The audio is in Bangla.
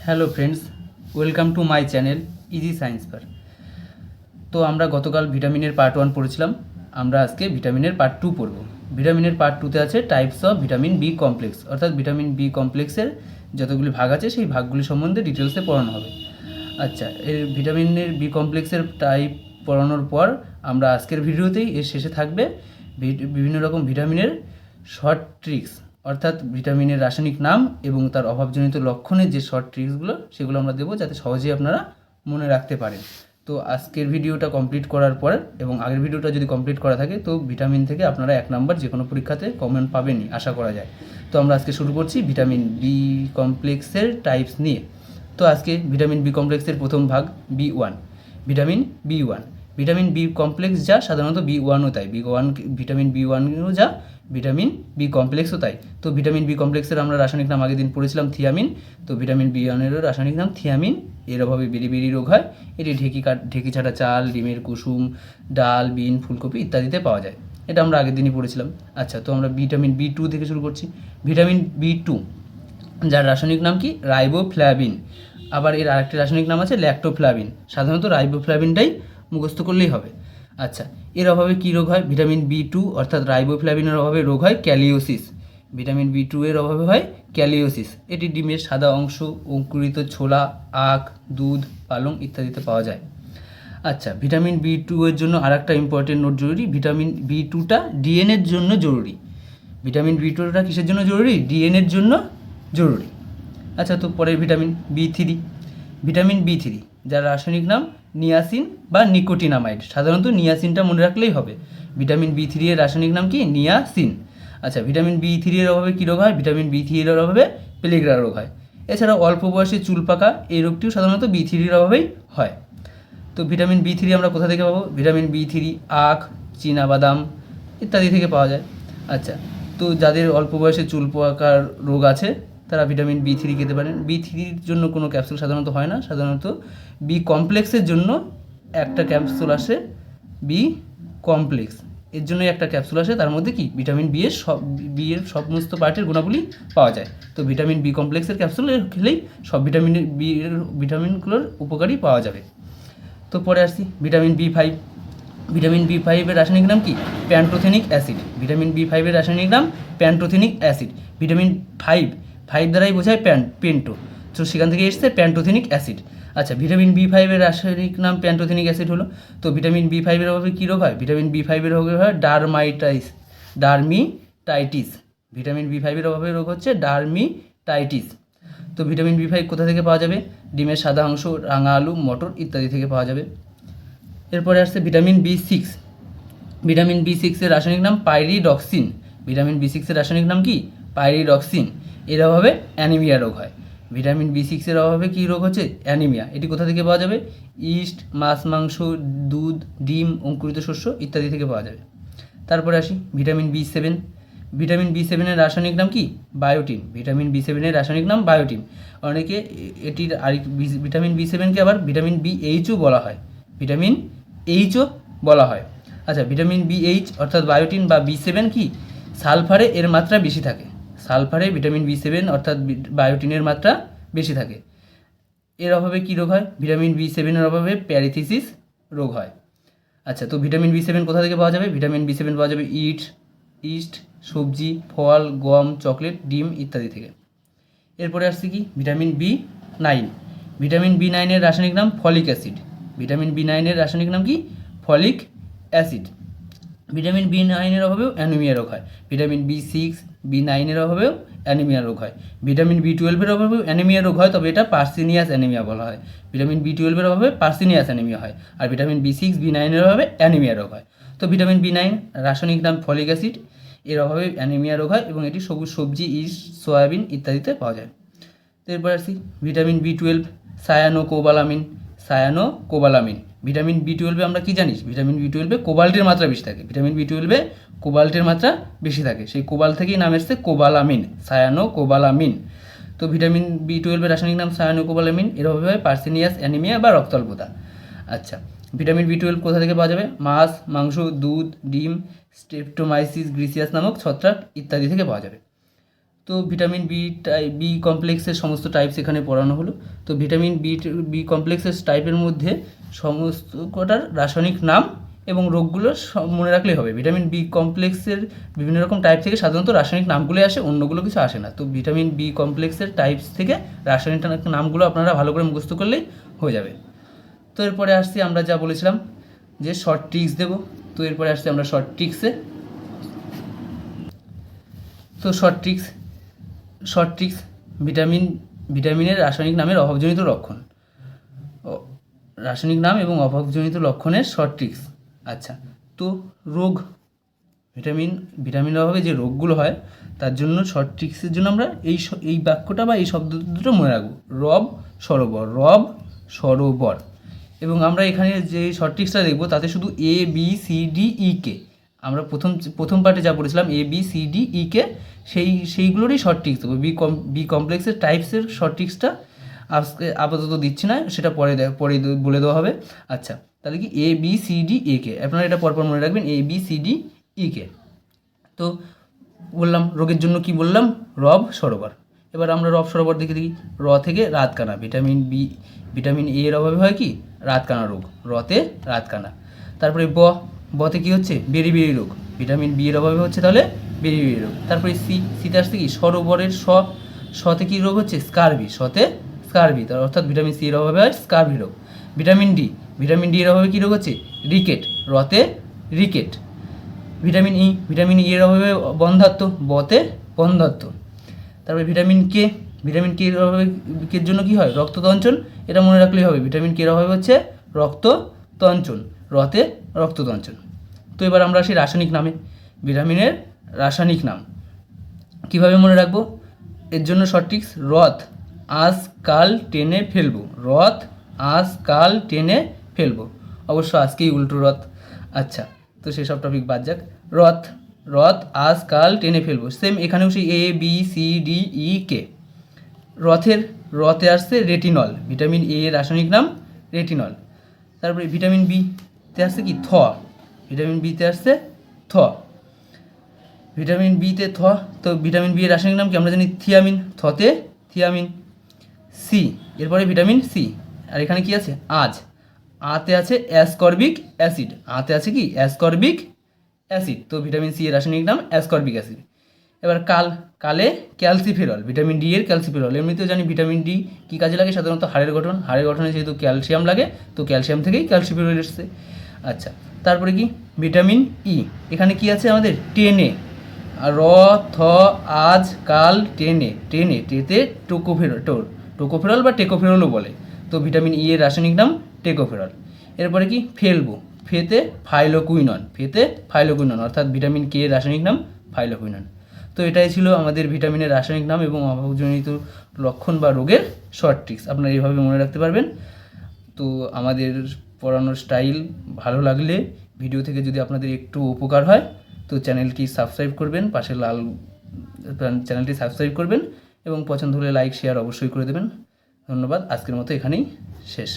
Hello friends, welcome to my channel easy science পার। তো আমরা গতকাল ভিটামিনের পার্ট 1 পড়েছিলাম। আমরা আজকে ভিটামিনের পার্ট 2 পড়ব। ভিটামিনের পার্ট 2তে আছে types of vitamin B complex, অর্থাৎ ভিটামিন বি কমপ্লেক্সের যতগুলি ভাগ আছে সেই ভাগগুলি সম্বন্ধে ডিটেলসে পড়ানো হবে। আচ্ছা, এর ভিটামিনের বি কমপ্লেক্সের টাইপ পড়ানোর পর আমরা আজকের ভিডিওতেই এর শেষে থাকবে বিভিন্ন রকম ভিটামিনের শর্ট ট্রিক্স, অর্থাৎ ভিটামিনের রাসায়নিক নাম এবং তার অভাবজনিত লক্ষণের যে শর্ট ট্রিক্সগুলো সেগুলো আমরা দেবো, যাতে সহজেই আপনারা মনে রাখতে পারেন। তো আজকের ভিডিওটা কমপ্লিট করার পর এবং আগের ভিডিওটা যদি কমপ্লিট করা থাকে তো ভিটামিন থেকে আপনারা 1 নাম্বার যে কোনো পরীক্ষাতে কমন পাবেনই, আশা করা যায়। তো আমরা আজকে শুরু করছি ভিটামিন বি কমপ্লেক্সের টাইপস নিয়ে। তো আজকে ভিটামিন বি কমপ্লেক্সের প্রথম ভাগ B1, vitamin B1। Vitamin B complex যা সাধারণত B1ও তাই, ভিটামিন B1ও যা ভিটামিন বি কমপ্লেক্সও তাই। তো ভিটামিন বি কমপ্লেক্সের আমরা রাসায়নিক নাম আগের দিন পড়েছিলাম থিয়ামিন। তো ভিটামিন B1-এরও রাসায়নিক নাম থিয়ামিন। এর অভাবে বেরি রোগ হয়। এটি ঢেকি ছাটা চাল, ডিমের কুসুম, ডাল, বিন, ফুলকপি ইত্যাদিতে পাওয়া যায়। এটা আমরা আগের দিনই পড়েছিলাম। আচ্ছা, তো আমরা ভিটামিন B2 থেকে শুরু করছি। ভিটামিন B2 যার রাসায়নিক নাম কি রাইবোফ্ল্যাভিন। আবার এর আরেকটি রাসায়নিক নাম আছে ল্যাক্টোফ্ল্যাভিন। সাধারণত রাইবোফ্ল্যাভিনটাই মুখস্থ করলেই হবে। আচ্ছা, এর অভাবে কী রোগ হয়? ভিটামিন B2 অর্থাৎ রাইবোফ্ল্যাভিনের অভাবে রোগ হয় ক্যালিওসিস। ভিটামিন B2 এর অভাবে হয় ক্যালিওসিস। এটি ডিমের সাদা অংশ, অঙ্কুরিত ছোলা, আখ, দুধ, পালং ইত্যাদিতে পাওয়া যায়। আচ্ছা, ভিটামিন B2 এর জন্য আরেকটা ইম্পর্টেন্ট নোট জরুরি, ভিটামিন B2টা ডিএনএর জন্য জরুরি। ভিটামিন B2টা কিসের জন্য জরুরি? ডিএনএর জন্য জরুরি। আচ্ছা, তো পরের ভিটামিন B3। ভিটামিন B3 যার রাসায়নিক নাম নিয়াসিন বা নিকোটিনামাইড। সাধারণত নিয়াসিনটা মনে রাখলেই হবে। ভিটামিন B3 এর রাসায়নিক নাম কি? নিয়াসিন। আচ্ছা, ভিটামিন B3 এর অভাবে কী রোগ হয়? ভিটামিন B3 এর অভাবে পেলিগ্রা রোগ হয়। এছাড়াও অল্প বয়সে চুল পাকা এই রোগটিও সাধারণত B3 এর অভাবেই হয়। তো ভিটামিন B3 আমরা কোথা থেকে পাবো? ভিটামিন B3 আখ, চীনাবাদাম ইত্যাদি থেকে পাওয়া যায়। আচ্ছা, তো যাদের অল্প বয়সে চুল পাকার রোগ আছে তারা ভিটামিন B3 খেতে পারেন। B3-র জন্য কোনো ক্যাপসুল সাধারণত হয় না। সাধারণত বি কমপ্লেক্সের জন্য একটা ক্যাপসুল আসে, বি কমপ্লেক্স এর জন্যই একটা ক্যাপসুল আসে। তার মধ্যে কি ভিটামিন বি এর সমস্ত পার্টের গুণাবলী পাওয়া যায়। তো ভিটামিন বি কমপ্লেক্সের ক্যাপসুল খেলেই সব ভিটামিনগুলোর উপকারী পাওয়া যাবে। তো পরে আসছি ভিটামিন B5। ভিটামিন B5 এর রাসায়নিক নাম কি? Pantothenic acid. ভিটামিন B5 এর রাসায়নিক নাম প্যান্টোথেনিক অ্যাসিড। ভিটামিন 5 দ্বারাই বোঝায় পেন্টো, তো সেখান থেকে এসছে প্যান্টোথেনিক অ্যাসিড। আচ্ছা, ভিটামিন B5 এর রাসায়নিক নাম প্যান্টোথেনিক অ্যাসিড হলো। তো ভিটামিন B5 এর অভাবে কী রোগ হয়? ভিটামিন B5 এর অভাবে হয় ডার্মিটাইটিস। ভিটামিন B5 এর অভাবে রোগ হচ্ছে ডার্মিটাইটিস। তো ভিটামিন B5 কোথা থেকে পাওয়া যাবে? ডিমের সাদা অংশ, রাঙা আলু, মটর ইত্যাদি থেকে পাওয়া যাবে। এরপরে আসছে ভিটামিন B6। ভিটামিন B6 এর রাসায়নিক নাম পাইরিডক্সিন। ভিটামিন B6 এর রাসায়নিক নাম কি? পাইরিডক্সিন। এর অভাবে অ্যানিমিয়া রোগ হয়। ভিটামিন B6 এর অভাবে কী রোগ হচ্ছে? অ্যানিমিয়া। এটি কোথা থেকে পাওয়া যাবে? ইস্ট, মাছ, মাংস, দুধ, ডিম, অঙ্কুরিত শস্য ইত্যাদি থেকে পাওয়া যাবে। তারপরে আসি ভিটামিন B7। ভিটামিন B7 এর রাসায়নিক নাম কি? বায়োটিন। ভিটামিন B7 এর রাসায়নিক নাম বায়োটিন। অনেকে এটির ভিটামিন B7কে আবার ভিটামিন BHও বলা হয়। ভিটামিন এইচও বলা হয়। আচ্ছা, ভিটামিন BH অর্থাৎ বায়োটিন বা B7 কি? সালফারে এর মাত্রা বেশি থাকে। সালফারে ভিটামিন B7 অর্থাৎ বায়োটিনের মাত্রা বেশি থাকে। এর অভাবে কী রোগ হয়? ভিটামিন B7 এর অভাবে প্যারিথিসিস রোগ হয়। আচ্ছা, তো ভিটামিন B7 কোথা থেকে পাওয়া যাবে? ভিটামিন B7 পাওয়া যাবে ইস্ট, সবজি, ফল, গম, চকলেট, ডিম ইত্যাদি থেকে। এরপরে আসছে কি? Vitamin B9। ভিটামিন B9 এর রাসায়নিক নাম ফলিক অ্যাসিড। ভিটামিন B9 এর রাসায়নিক নাম কি? Folic acid. ভিটামিন B9 এর অভাবেও অ্যানিমিয়া রোগ হয়। ভিটামিন B6, B9 এর অভাবেও অ্যানিমিয়া রোগ হয়। ভিটামিন B12 এর অভাবেও অ্যানিমিয়া রোগ হয়, তবে এটা পার্সিনিয়াস অ্যানিমিয়া বলা হয়। ভিটামিন B12 এর অভাবে পার্সিনিয়াস অ্যানিমিয়া হয়, আর ভিটামিন B6, B9 এর অভাবে অ্যানিমিয়া রোগ হয়। তো ভিটামিন B9 রাসায়নিক নাম ফলিক অ্যাসিড, এর অভাবে অ্যানিমিয়া রোগ হয় এবং এটি সবুজ সবজি, ইস্ট, সয়াবিন ইত্যাদিতে পাওয়া যায়। তো এরপর আসি vitamin B12 cyanocobalamin. Vitamin B12 আমরা কি জানিস? ভিটামিন B12 কোবাল্টের মাত্রা বেশি থাকে। ভিটামিন B12 কোবাল্টের মাত্রা বেশি থাকে, সেই কোবাল্ট থেকেই নাম এসছে কোবালামিন, সায়ানোকোবালামিন। তো ভিটামিন B12 রাসায়নিক নাম সায়ানোকোবালামিন। এর অভাবে হয় পার্সিনিয়াস অ্যানিমিয়া বা রক্তাল্পতা। আচ্ছা, ভিটামিন B12 কোথা থেকে পাওয়া যাবে? মাছ, মাংস, দুধ, ডিম, স্ট্রেপ্টোমাইসিস গ্রিসিয়াস নামক ছত্রাক ইত্যাদি থেকে পাওয়া যাবে। তো ভিটামিন বি কমপ্লেক্সের সমস্ত টাইপস এখানে পড়ানো হলো। তো ভিটামিন বি কমপ্লেক্সের টাইপের মধ্যে সমস্ত কটার রাসায়নিক নাম এবং রোগগুলো মনে রাখলেই হবে। ভিটামিন বি কমপ্লেক্সের বিভিন্ন রকম টাইপ থেকে সাধারণত রাসায়নিক নামগুলোই আসে, অন্যগুলো কিছু আসে না। তো ভিটামিন বি কমপ্লেক্সের টাইপস থেকে রাসায়নিক নামগুলো আপনারা ভালো করে মুখস্থ করলেই হয়ে যাবে। তো এরপরে আসছি আমরা যা বলেছিলাম যে শর্ট ট্রিক্স দেবো। তো এরপরে আসছি আমরা শর্ট ট্রিক্সে। তো শর্ট ট্রিক্স ভিটামিনের রাসায়নিক নামের অভাবজনিত লক্ষণ, রাসায়নিক নাম এবং অভাবজনিত লক্ষণের শর্ট ট্রিক্স। আচ্ছা, তো রোগ, ভিটামিনের অভাবে যে রোগগুলো হয় তার জন্য শর্ট ট্রিক্সের জন্য আমরা এই বাক্যটা বা এই শব্দ দুটো মনে রাখবো, রব সরোবর। এবং আমরা এখানে যে শর্ট ট্রিক্সটা দেখবো তাতে শুধু A B C D E কে, আমরা প্রথম পার্টে যা পড়েছিলাম A B C D E K, সেইগুলোরই short tricks দেবো। বি কমপ্লেক্সের টাইপসের শর্ট ট্রিক্সটা আজকে আপাতত দিচ্ছি না, সেটা পরে বলে দেওয়া হবে। আচ্ছা, তাহলে কি A B C D A কে, আপনারা এটা পরপর মনে রাখবেন, A B C D E কে। তো বললাম রোগের জন্য কি বললাম, রব সরোবর। এবার আমরা রব সরোবর দেখি র থেকে রাতকানা, ভিটামিন এ এর অভাবে হয় কি রাতকানা রোগ, রতে রাতকানা। তারপরে বতে কি হচ্ছে বেরি রোগ, ভিটামিন বি এর অভাবে হচ্ছে তাহলে বেরি রোগ। তারপরে সিতে আসছে কি সরোবরের সতে কি রোগ হচ্ছে স্কারভি, সতে স্কারভি, অর্থাৎ ভিটামিন সি এর অভাবে হয় স্কারভি রোগ। ভিটামিন ডি এর অভাবে কী রোগ হচ্ছে রিকেট, রতে রিকেট। ভিটামিন ই এর অভাবে বন্ধ্যাত্ব, বতে বন্ধ্যাত্ব। তারপরে ভিটামিন কে এর অভাবে কের জন্য কী হয় রক্ততঞ্চন, এটা মনে রাখলেই হবে, ভিটামিন কে এর অভাবে হচ্ছে রক্ততঞ্চন, রতে রক্ততঞ্চন। তো এবার আমরা আসি রাসায়নিক নামে। ভিটামিনের রাসায়নিক নাম কীভাবে মনে রাখবো, এর জন্য শর্ট ট্রিক্স, রথ আজ কাল টেনে ফেলবো, রথ আজ কাল টেনে ফেলবো, অবশ্য আজকেই উল্টো রথ। আচ্ছা, তো সেসব টপিক বাদ যাক। রথ আজ কাল টেনে ফেলবো, সেম এখানেও সেই A B C D E কে। রথে আসছে রেটিনল, ভিটামিন এ এর রাসায়নিক নাম রেটিনল। তারপরে ভিটামিন বিতে আসছে কি ভিটামিন বিতে আসছে ভিটামিন বিতে তো ভিটামিন বি এর রাসায়নিক নাম কি আমরা জানি থিয়ামিন, থতে থিয়ামিন। এরপরে ভিটামিন সি, আর এখানে কি আছে আতে আছে অ্যাসকর্বিক অ্যাসিড, আছে কি অ্যাসকর্বিক অ্যাসিড, তো ভিটামিন সি এর রাসায়নিক নাম অ্যাসকর্বিক অ্যাসিড। এবার কালে ক্যালসিফেরল, ভিটামিন ডি এর ক্যালসিফেরল। এমনিতেও জানি ভিটামিন ডি কী কাজে লাগে, সাধারণত হাড়ের গঠনে যেহেতু ক্যালসিয়াম লাগে, তো ক্যালসিয়াম থেকেই ক্যালসিফেরল এসছে। আচ্ছা, তারপরে কি ভিটামিন ই, এখানে কি আছে আমাদের টেনে, আজ কাল টেনে, টেতে টোকোফেরল বা টেকোফেরলও বলে, তো ভিটামিন ই এর রাসায়নিক নাম টেকোফেরল। এরপরে কি ফেতে ফাইলোকুইনন, অর্থাৎ ভিটামিন কে এর রাসায়নিক নাম ফাইলোকুইনন। তো এটাই ছিল আমাদের ভিটামিনের রাসায়নিক নাম এবং অভাবজনিত লক্ষণ বা রোগের শর্ট ট্রিক্স, আপনারা এইভাবে মনে রাখতে পারবেন। তো আমাদের পড়ানোর স্টাইল ভালো লাগলে, ভিডিও থেকে যদি আপনাদের একটু উপকার হয়, তো চ্যানেলটি সাবস্ক্রাইব করবেন, পাশে লাল চ্যানেলটি সাবস্ক্রাইব করবেন এবং পছন্দ হলে লাইক শেয়ার অবশ্যই করে দেবেন। ধন্যবাদ, আজকের মতো এখানেই শেষ।